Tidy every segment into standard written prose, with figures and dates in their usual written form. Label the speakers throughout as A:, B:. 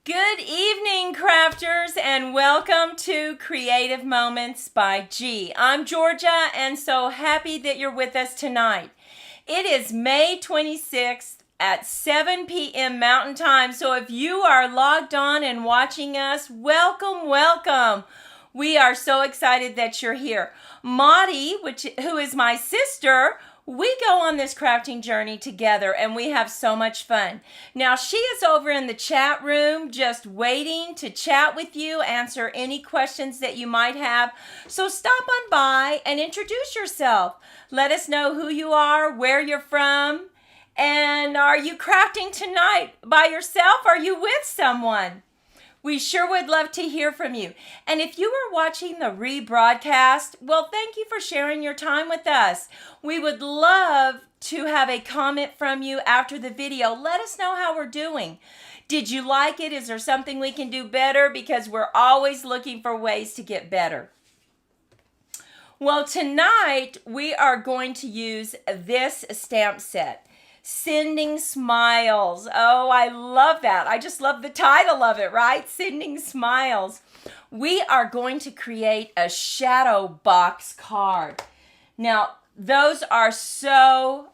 A: Good evening, crafters, and welcome to Creative Moments by G. I'm Georgia, and so happy that you're with us tonight. It is May 26th at 7 p.m. Mountain Time, so if you are logged on and watching us, welcome. We are so excited that you're here. Maudie, who is my sister, we go on this crafting journey together and we have so much fun. Now, she is over in the chat room just waiting to chat with you, answer any questions that you might have. So stop on by and introduce yourself. Let us know who you are, where you're from, and are you crafting tonight by yourself? Are you with someone? We sure would love to hear from you. And if you are watching the rebroadcast, well, thank you for sharing your time with us. We would love to have a comment from you after the video. Let us know how we're doing. Did you like it? Is there something we can do better? Because we're always looking for ways to get better. Well, tonight we are going to use this stamp set. Sending Smiles. Oh, I love that. I just love the title of it, right? Sending Smiles. We are going to create a shadow box card. Now, those are so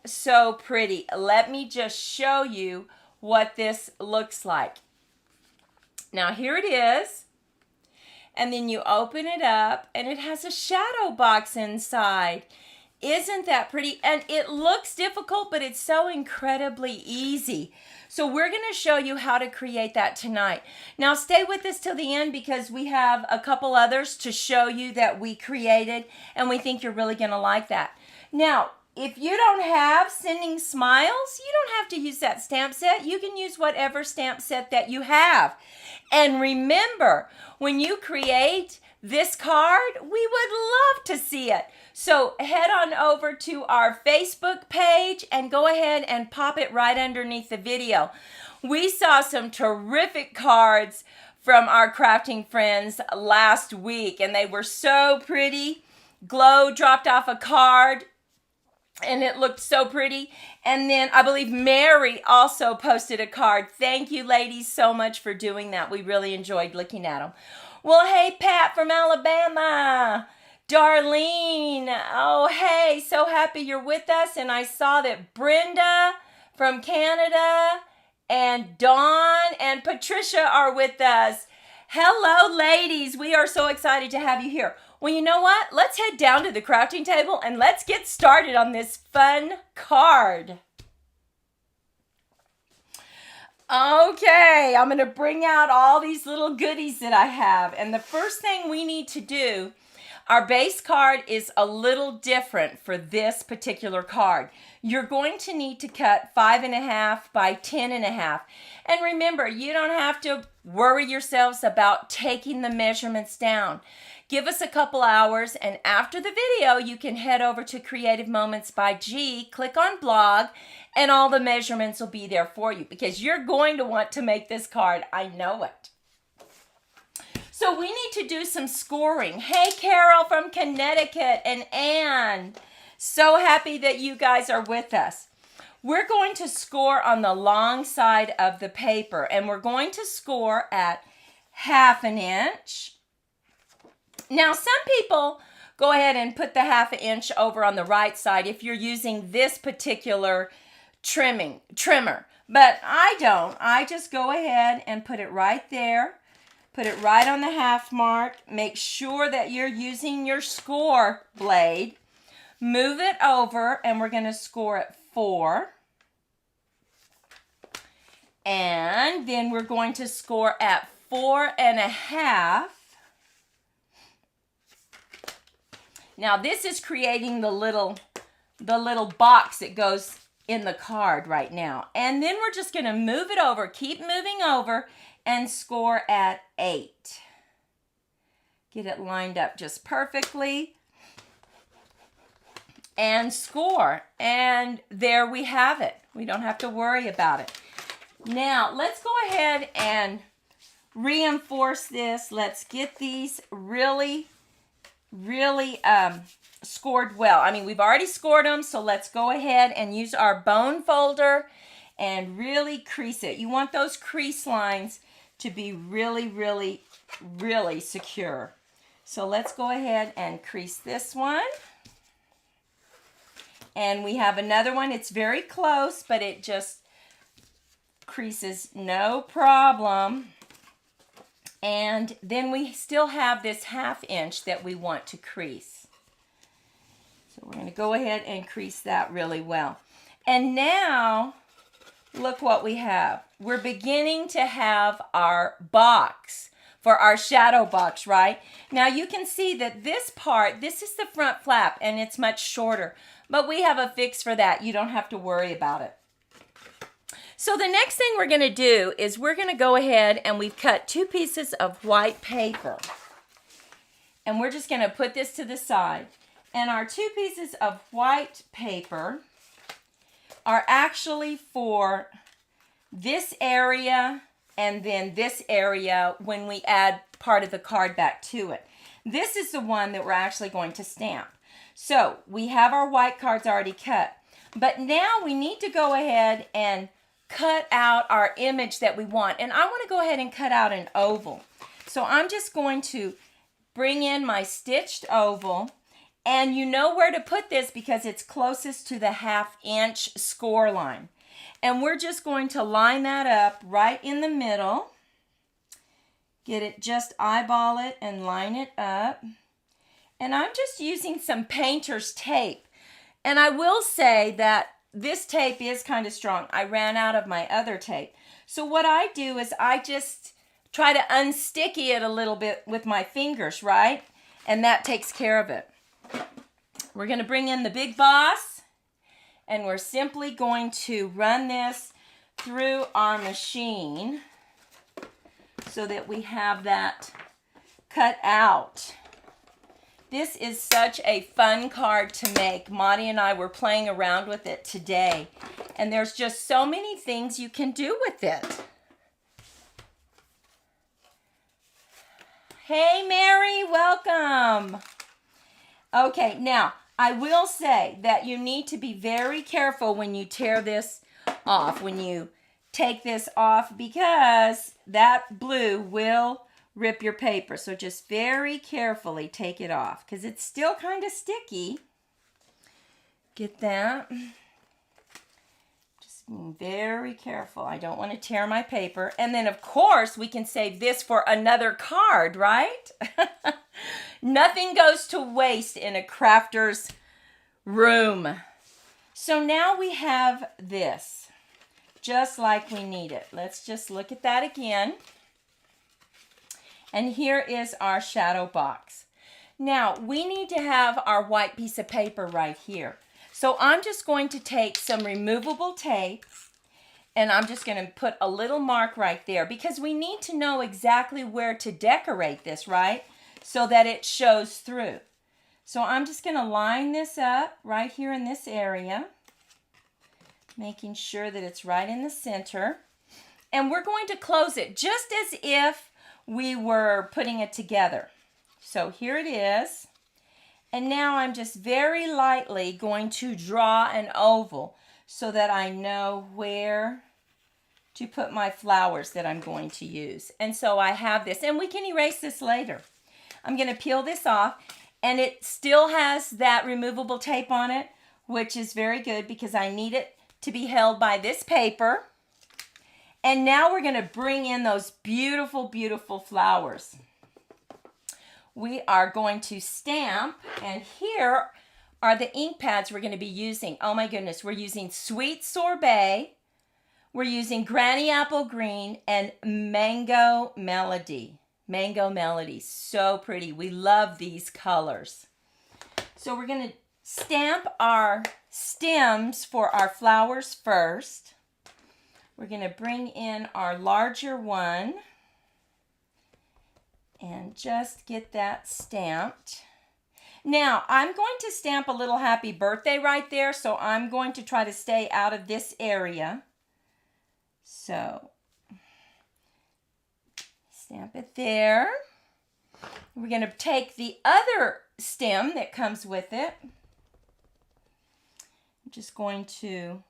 A: pretty. Let me just show you what this looks like. Now, here it is. And then you open it up, and it has a shadow box inside. Isn't that pretty? And it looks difficult, but it's so incredibly easy. So we're going to show you how to create that tonight. Now stay with us till the end because we have a couple others to show you that we created, and we think you're really going to like that. Now, if you don't have Sending Smiles, you don't have to use that stamp set. You can use whatever stamp set that you have. And remember, when you create this card, we would love to see it. So head on over to our Facebook page and go ahead and pop it right underneath the video. We saw some terrific cards from our crafting friends last week, and they were so pretty. Glow dropped off a card, and it looked so pretty. And then I believe Mary also posted a card. Thank you, ladies, so much for doing that. We really enjoyed looking at them. Well, hey, Pat from Alabama. Darlene, oh, hey, so happy you're with us. And I saw that Brenda from Canada and Dawn and Patricia are with us. Hello, ladies. We are so excited to have you here. Well, you know what? Let's head down to the crafting table and let's get started on this fun card. Okay, I'm going to bring out all these little goodies that I have. And the first thing we need to do, our base card is a little different for this particular card. You're going to need to cut 5.5 by 10.5. And remember, you don't have to worry yourselves about taking the measurements down. Give us a couple hours, and after the video, you can head over to Creative Moments by G, click on blog, and all the measurements will be there for you because you're going to want to make this card. I know it. So we need to do some scoring. Hey, Carol from Connecticut and Anne. So happy that you guys are with us. We're going to score on the long side of the paper, and we're going to score at 1/2 inch. Now, some people go ahead and put the 1/2 inch over on the right side if you're using this particular trimmer, but I don't. I just go ahead and put it right there. Put it right on the 1/2 mark. Make sure that you're using your score blade. Move it over, and we're going to score at 4. And then we're going to score at 4.5. Now, this is creating the little box that goes in the card right now. And then we're just going to move it over, keep moving over, and score at 8. Get it lined up just perfectly. And score. And there we have it. We don't have to worry about it. Now, let's go ahead and reinforce this. Let's get these really scored well. I mean, we've already scored them, so let's go ahead and use our bone folder and really crease it. You want those crease lines to be really, really, really secure. So let's go ahead and crease this one. And we have another one. It's very close, but it just creases no problem. And then we still have this 1/2 inch that we want to crease. So we're going to go ahead and crease that really well. And now, look what we have. We're beginning to have our box for our shadow box, right? Now you can see that this part, this is the front flap, and it's much shorter. But we have a fix for that. You don't have to worry about it. So the next thing we're going to do is we're going to go ahead and we've cut 2 pieces of white paper. And we're just going to put this to the side. And our 2 pieces of white paper are actually for this area and then this area when we add part of the card back to it. This is the one that we're actually going to stamp. So we have our white cards already cut. But now we need to go ahead and cut out our image that we want. And I want to go ahead and cut out an oval. So I'm just going to bring in my stitched oval. And you know where to put this because it's closest to the 1/2 inch score line. And we're just going to line that up right in the middle. Get it, just eyeball it and line it up. And I'm just using some painter's tape. And I will say that this tape is kind of strong. I ran out of my other tape. So what I do is I just try to unsticky it a little bit with my fingers, right? And that takes care of it. We're going to bring in the Big Boss. And we're simply going to run this through our machine so that we have that cut out. This is such a fun card to make. Monty and I were playing around with it today. And there's just so many things you can do with it. Hey, Mary, welcome. Okay, now, I will say that you need to be very careful when you tear this off, when you take this off, because that blue will rip your paper. So just very carefully take it off because it's still kind of sticky. Get that? Just being very careful. I don't want to tear my paper. And then, of course, we can save this for another card, right? Nothing goes to waste in a crafter's room. So now we have this, just like we need it. Let's just look at that again. And here is our shadow box. Now, we need to have our white piece of paper right here. So I'm just going to take some removable tape and I'm just going to put a little mark right there because we need to know exactly where to decorate this, right? So that it shows through. So I'm just going to line this up right here in this area, making sure that it's right in the center. And we're going to close it just as if we were putting it together. So here it is. And now I'm just very lightly going to draw an oval so that I know where to put my flowers that I'm going to use. And so I have this, and we can erase this later. I'm going to peel this off, and it still has that removable tape on it, which is very good because I need it to be held by this paper. And now we're going to bring in those beautiful, beautiful flowers. We are going to stamp, and here are the ink pads we're going to be using. Oh my goodness, we're using Sweet Sorbet, we're using Granny Apple Green, and Mango Melody. Mango Melody, so pretty. We love these colors. So we're going to stamp our stems for our flowers first. We're going to bring in our larger one and just get that stamped. Now, I'm going to stamp a little happy birthday right there, so I'm going to try to stay out of this area. So, stamp it there. We're going to take the other stem that comes with it. I'm just going to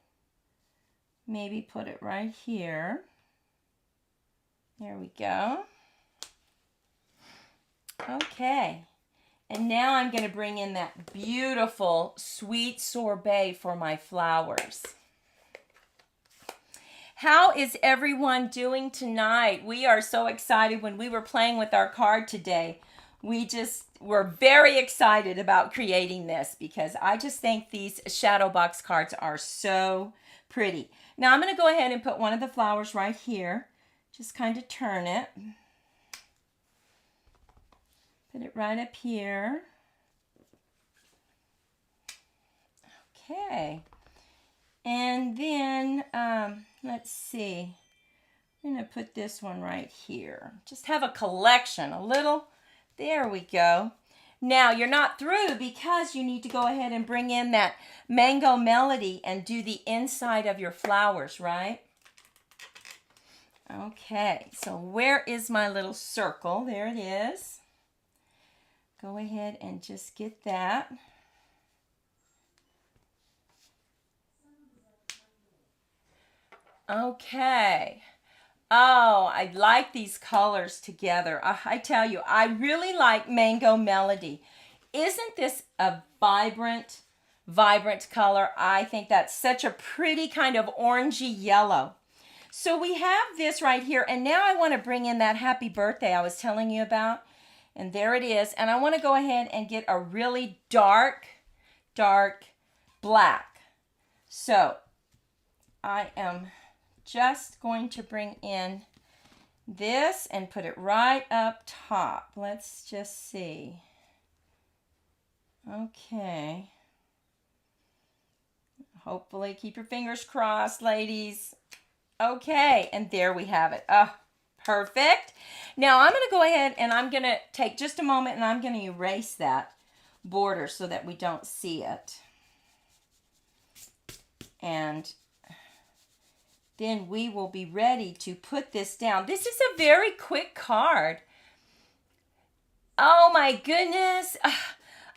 A: maybe put it right here. There we go. Okay. And now I'm going to bring in that beautiful sweet sorbet for my flowers. How is everyone doing tonight? We are so excited. When we were playing with our card today, we just were very excited about creating this because I just think these shadow box cards are so pretty. Now I'm going to go ahead and put one of the flowers right here. Just kind of turn it. Put it right up here. Okay. And then, let's see. I'm going to put this one right here. Just have a collection, a little. There we go. Now, you're not through because you need to go ahead and bring in that Mango Melody and do the inside of your flowers, right? Okay, so where is my little circle? There it is. Go ahead and just get that. Okay. Oh, I like these colors together. I tell you, I really like Mango Melody. Isn't this a vibrant color? I think that's such a pretty kind of orangey yellow. So we have this right here, and now I want to bring in that Happy Birthday I was telling you about. And there it is. And I want to go ahead and get a really dark black. So I am just going to bring in this and put it right up top. Let's just see. Okay. Hopefully, keep your fingers crossed, ladies. Okay, and there we have it. Oh, perfect. Now I'm going to go ahead and I'm going to take just a moment and I'm going to erase that border so that we don't see it. And then we will be ready to put this down. This is a very quick card. Oh my goodness.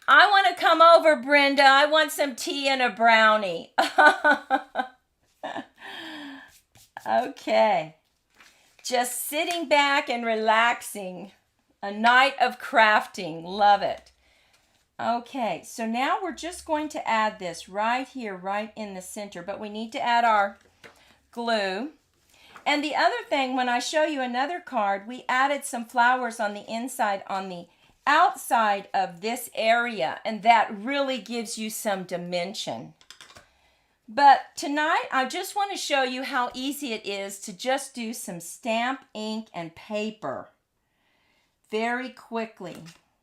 A: I want to come over, Brenda. I want some tea and a brownie. Okay. Just sitting back and relaxing. A night of crafting. Love it. Okay, so now we're just going to add this right here, right in the center. But we need to add our glue. And the other thing, when I show you another card, we added some flowers on the inside, on the outside of this area, and that really gives you some dimension. But tonight, I just want to show you how easy it is to just do some stamp, ink, and paper. Very quickly,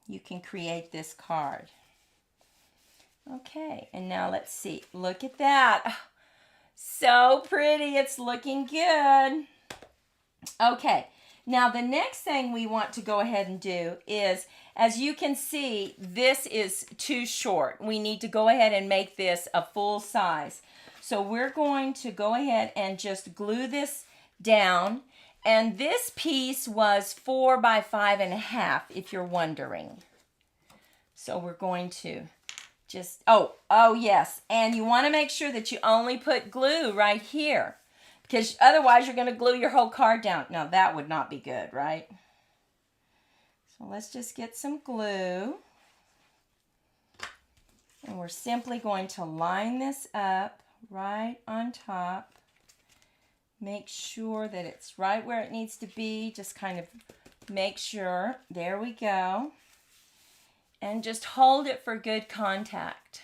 A: you can create this card. Okay, and now let's see. Look at that. So pretty. It's looking good. Okay, now the next thing we want to go ahead and do is, as you can see, this is too short. We need to go ahead and make this a full size. So we're going to go ahead and just glue this down. And this piece was 4 by 5.5, if you're wondering. So we're going to just, oh yes. And you want to make sure that you only put glue right here, because otherwise you're going to glue your whole card down. Now that would not be good, right? So let's just get some glue. And we're simply going to line this up right on top. Make sure that it's right where it needs to be. Just kind of make sure. There we go. And just hold it for good contact.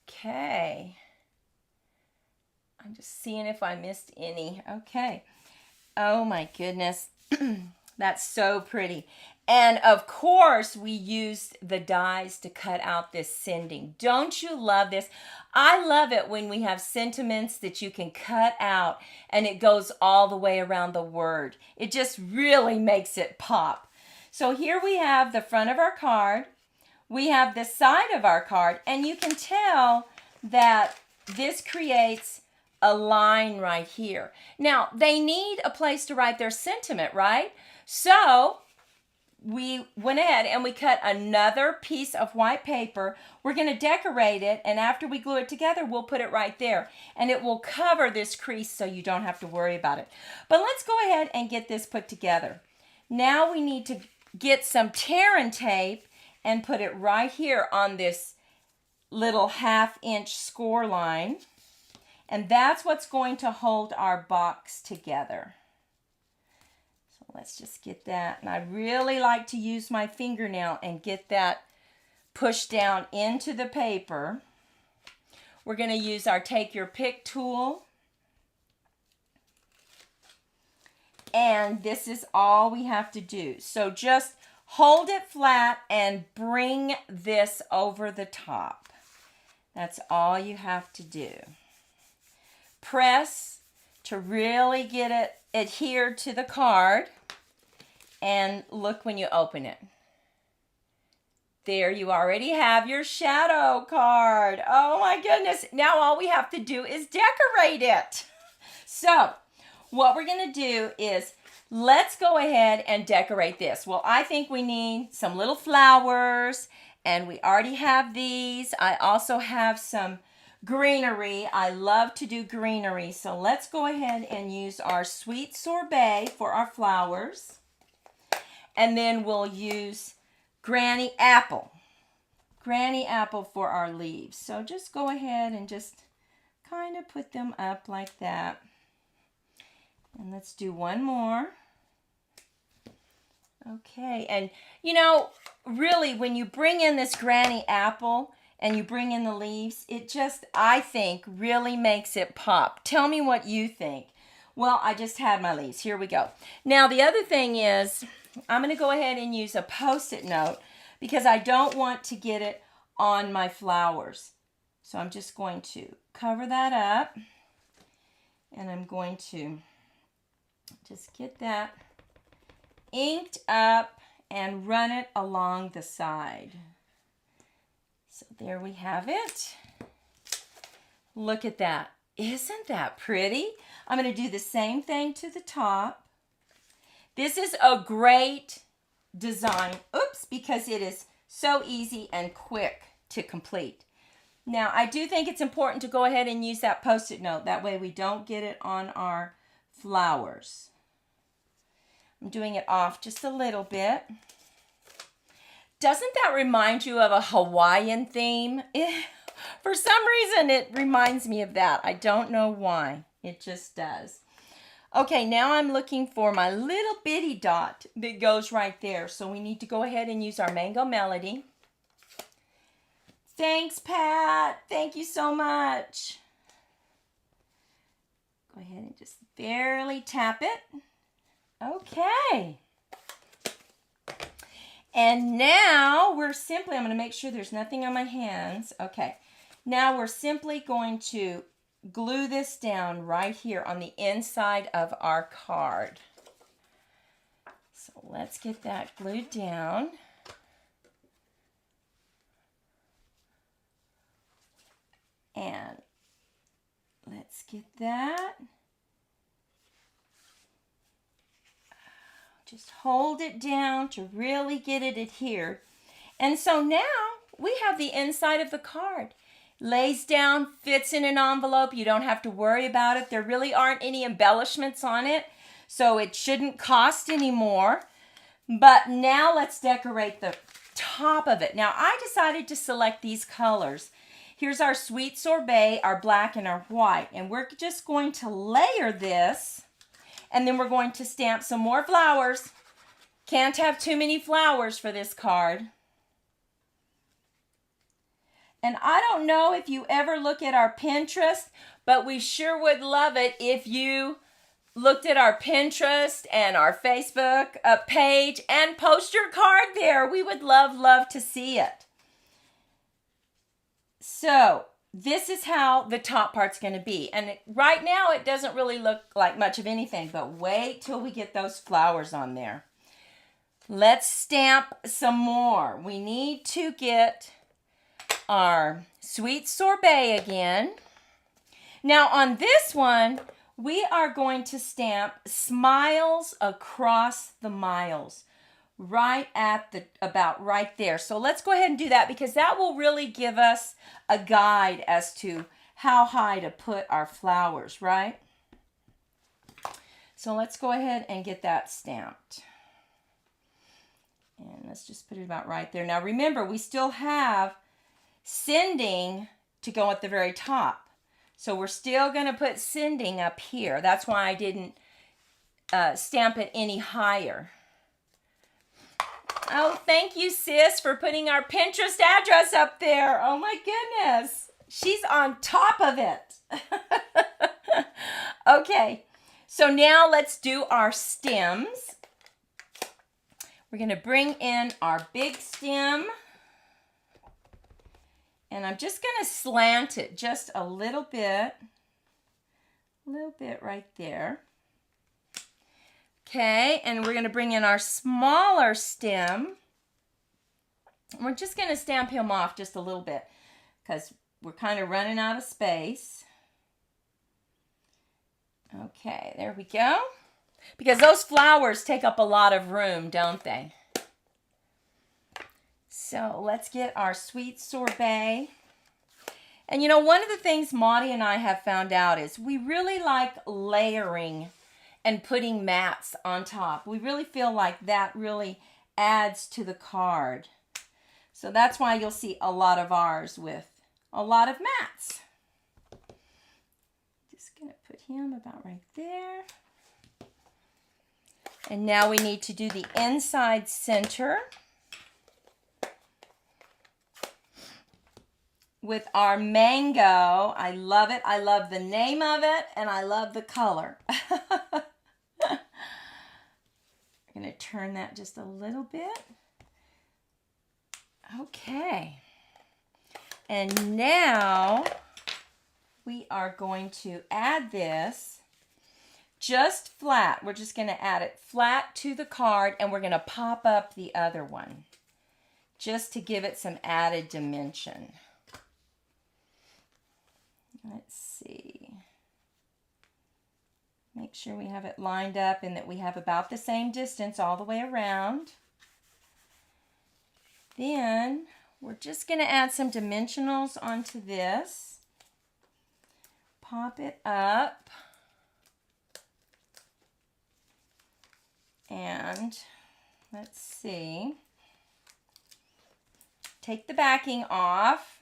A: Okay. I'm just seeing if I missed any. Okay. Oh my goodness. That's so pretty. And of course, we used the dies to cut out this sending. Don't you love this? I love it when we have sentiments that you can cut out and it goes all the way around the word. It just really makes it pop. So here we have the front of our card. We have the side of our card, and you can tell that this creates a line right here. Now, they need a place to write their sentiment, right? So we went ahead and we cut another piece of white paper. We're going to decorate it, and after we glue it together, we'll put it right there. And it will cover this crease so you don't have to worry about it. But let's go ahead and get this put together. Now we need to get some tear and tape and put it right here on this little 1/2 inch score line. And that's what's going to hold our box together. So let's just get that. And I really like to use my fingernail and get that pushed down into the paper. We're going to use our Take Your Pick tool. And this is all we have to do. So just hold it flat and bring this over the top. That's all you have to do. Press to really get it adhered to the card, and look when you open it. There, you already have your shadow card. Oh my goodness. Now all we have to do is decorate it. So what we're going to do is let's go ahead and decorate this. Well, I think we need some little flowers, and we already have these. I also have some greenery. I love to do greenery. So let's go ahead and use our sweet sorbet for our flowers. And then we'll use Granny Apple. Granny Apple for our leaves. So just go ahead and just kind of put them up like that. And let's do one more. Okay, and you know, really when you bring in this Granny Apple and you bring in the leaves, it just, I think, really makes it pop. Tell me what you think. Well, I just had my leaves. Here we go. Now, the other thing is, I'm going to go ahead and use a Post-it note because I don't want to get it on my flowers. So I'm just going to cover that up, and I'm going to just get that inked up and run it along the side. So there we have it. Look at that. Isn't that pretty? I'm going to do the same thing to the top. This is a great design, because it is so easy and quick to complete. Now, I do think it's important to go ahead and use that Post-it note. That way we don't get it on our flowers. I'm doing it off just a little bit. Doesn't that remind you of a Hawaiian theme? For some reason, it reminds me of that. I don't know why. It just does. Okay, now I'm looking for my little bitty dot that goes right there. So we need to go ahead and use our Mango Melody. Thanks, Pat. Thank you so much. Go ahead and just barely tap it. Okay. And now we're simply, I'm going to make sure there's nothing on my hands. Okay. Now we're simply going to glue this down right here on the inside of our card. So let's get that glued down. And let's get that. Just hold it down to really get it adhered. And so now we have the inside of the card. Lays down, fits in an envelope. You don't have to worry about it. There really aren't any embellishments on it, so it shouldn't cost any more. But now let's decorate the top of it. Now I decided to select these colors. Here's our sweet sorbet, our black and our white. And we're just going to layer this, and then we're going to stamp some more flowers. Can't have too many flowers for this card. And I don't know if you ever look at our Pinterest, but we sure would love it if you looked at our Pinterest and our Facebook page and post your card there. We would love to see it. So this is how the top part's going to be. And right now it doesn't really look like much of anything, but wait till we get those flowers on there. Let's stamp some more. We need to get our sweet sorbet again. Now on this one, we are going to stamp Smiles Across the Miles. right at about right there. So let's go ahead and do that, because that will really give us a guide as to how high to put our flowers, right? So let's go ahead and get that stamped. And let's just put it about right there. Now remember, we still have sending to go at the very top. So we're still going to put sending up here. That's why I didn't stamp it any higher. Oh, thank you, sis, for putting our Pinterest address up there. Oh my goodness. She's on top of it. Okay, so now let's do our stems. We're going to bring in our big stem. And I'm just going to slant it just a little bit right there. Okay, and we're going to bring in our smaller stem. We're just going to stamp him off just a little bit because we're kind of running out of space. Okay, there we go. Because those flowers take up a lot of room, don't they? So let's get our sweet sorbet. And you know, one of the things Maudie and I have found out is we really like layering and putting mats on top. We really feel like that really adds to the card. So that's why you'll see a lot of ours with a lot of mats. Just gonna put him about right there. And now we need to do the inside center with our mango. I love it. I love the name of it, and I love the color. I'm going to turn that just a little bit. Okay. And now we are going to add this just flat. We're just going to add it flat to the card, and we're going to pop up the other one just to give it some added dimension. Let's see. Make sure we have it lined up and that we have about the same distance all the way around. Then we're just going to add some dimensionals onto this. Pop it up. And let's see. Take the backing off.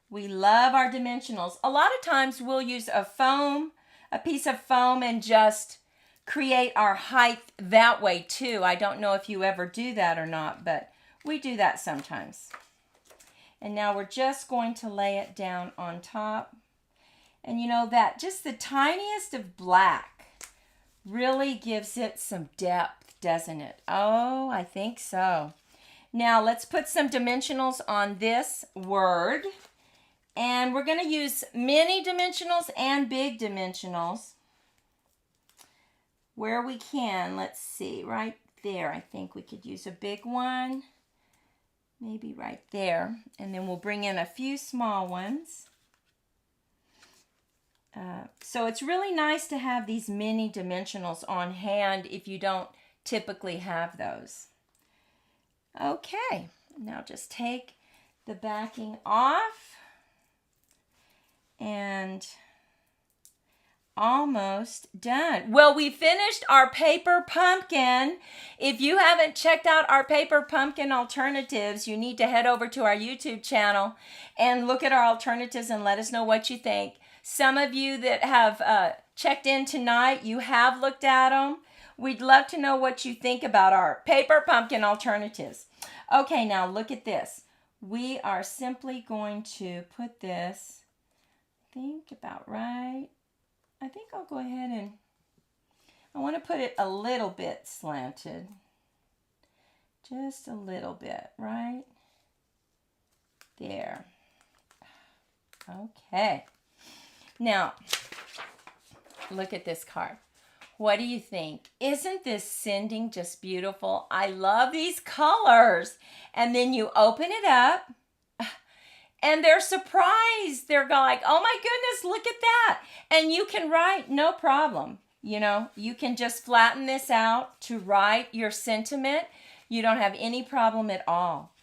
A: We love our dimensionals. A lot of times we'll use a piece of foam, and just create our height that way too. I don't know if you ever do that or not, but we do that sometimes. And now we're just going to lay it down on top. And you know that just the tiniest of black really gives it some depth, doesn't it? Oh, I think so. Now let's put some dimensionals on this word. And we're going to use mini dimensionals and big dimensionals where we can. Let's see, right there. I think we could use a big one. Maybe right there. And then we'll bring in a few small ones. So it's really nice to have these mini dimensionals on hand if you don't typically have those. Okay, now just take the backing off. And almost done. Well, we finished our paper pumpkin. If you haven't checked out our paper pumpkin alternatives, you need to head over to our YouTube channel and look at our alternatives and let us know what you think. Some of you that have checked in tonight, you have looked at them. We'd love to know what you think about our paper pumpkin alternatives. Okay, now look at this. We are simply going to put this, I think about right. I think I'll go ahead and I want to put it a little bit slanted. Just a little bit, right? There. Okay. Now, look at this card. What do you think? Isn't this sending just beautiful? I love these colors. And then you open it up. And they're surprised. They're like, oh my goodness, look at that. And you can write, no problem. You know, you can just flatten this out to write your sentiment. You don't have any problem at all.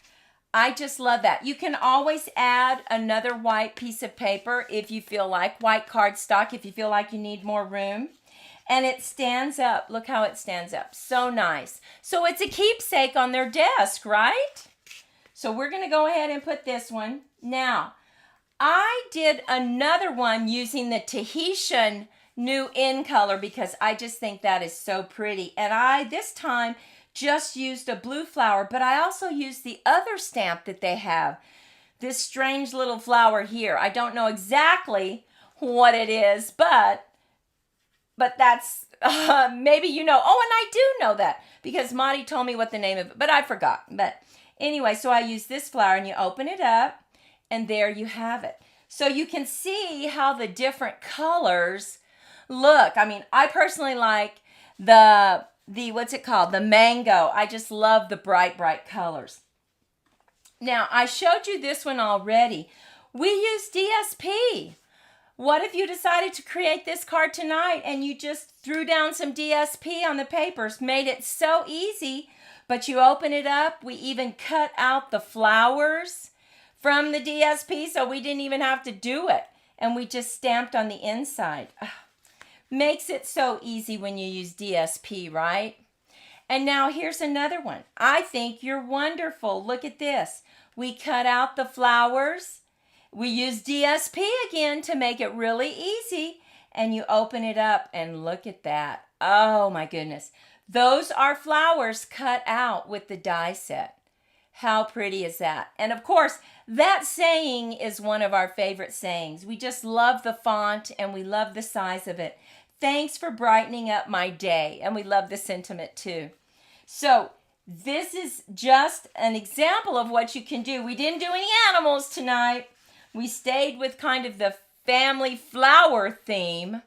A: I just love that. You can always add another white piece of paper if you feel like, white cardstock if you feel like you need more room. And it stands up. Look how it stands up. So nice. So it's a keepsake on their desk, right? So we're going to go ahead and put this one. Now, I did another one using the Tahitian new in color because I just think that is so pretty. And I, this time, just used a blue flower, but I also used the other stamp that they have. This strange little flower here. I don't know exactly what it is, but that's, maybe you know. Oh, and I do know that because Monty told me what the name of it, but I forgot. But anyway, so I use this flower and you open it up and there you have it. So you can see how the different colors look. I mean, I personally like the what's it called? The mango. I just love the bright colors. Now, I showed you this one already. We use DSP. What if you decided to create this card tonight and you just threw down some DSP on the papers, made it so easy, but you open it up. We even cut out the flowers from the DSP, so we didn't even have to do it. And we just stamped on the inside. Makes it so easy when you use DSP, right? And now here's another one. I think you're wonderful. Look at this. We cut out the flowers. We use DSP again to make it really easy. And you open it up and look at that. Oh my goodness. Those are flowers cut out with the die set. How pretty is that? And of course, that saying is one of our favorite sayings. We just love the font and we love the size of it. Thanks for brightening up my day. And we love the sentiment too. So this is just an example of what you can do. We didn't do any animals tonight. We stayed with kind of the family flower theme.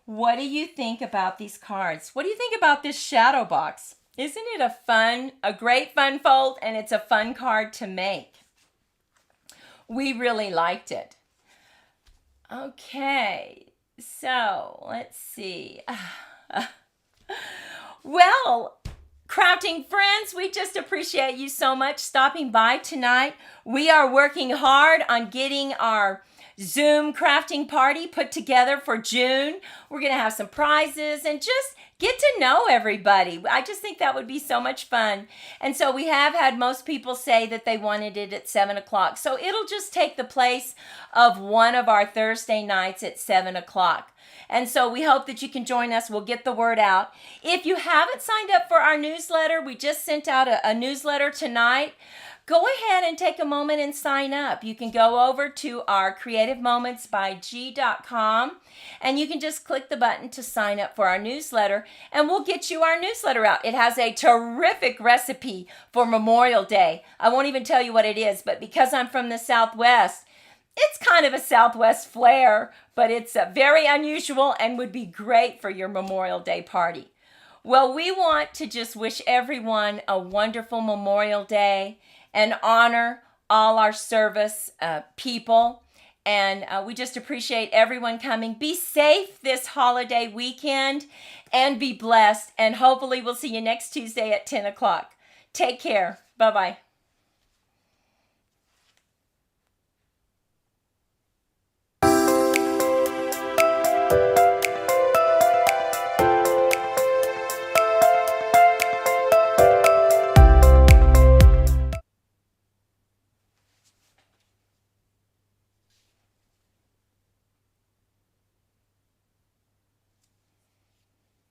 A: What do you think about these cards? What do you think about this shadow box? Isn't it a great fun fold, and it's a fun card to make? We really liked it. Okay, so let's see. Well, crafting friends, we just appreciate you so much stopping by tonight. We are working hard on getting our Zoom crafting party put together for June. We're going to have some prizes and just get to know everybody. I just think that would be so much fun. And so we have had most people say that they wanted it at 7 o'clock. So it'll just take the place of one of our Thursday nights at 7 o'clock. And so we hope that you can join us. We'll get the word out. If you haven't signed up for our newsletter, we just sent out a newsletter tonight. Go ahead and take a moment and sign up. You can go over to our creativemomentsbyg.com and you can just click the button to sign up for our newsletter and we'll get you our newsletter out. It has a terrific recipe for Memorial Day. I won't even tell you what it is, but because I'm from the Southwest, it's kind of a Southwest flair, but it's very unusual and would be great for your Memorial Day party. Well, we want to just wish everyone a wonderful Memorial Day and honor all our service people. And we just appreciate everyone coming. Be safe this holiday weekend and be blessed. And hopefully we'll see you next Tuesday at 10 o'clock. Take care. Bye-bye.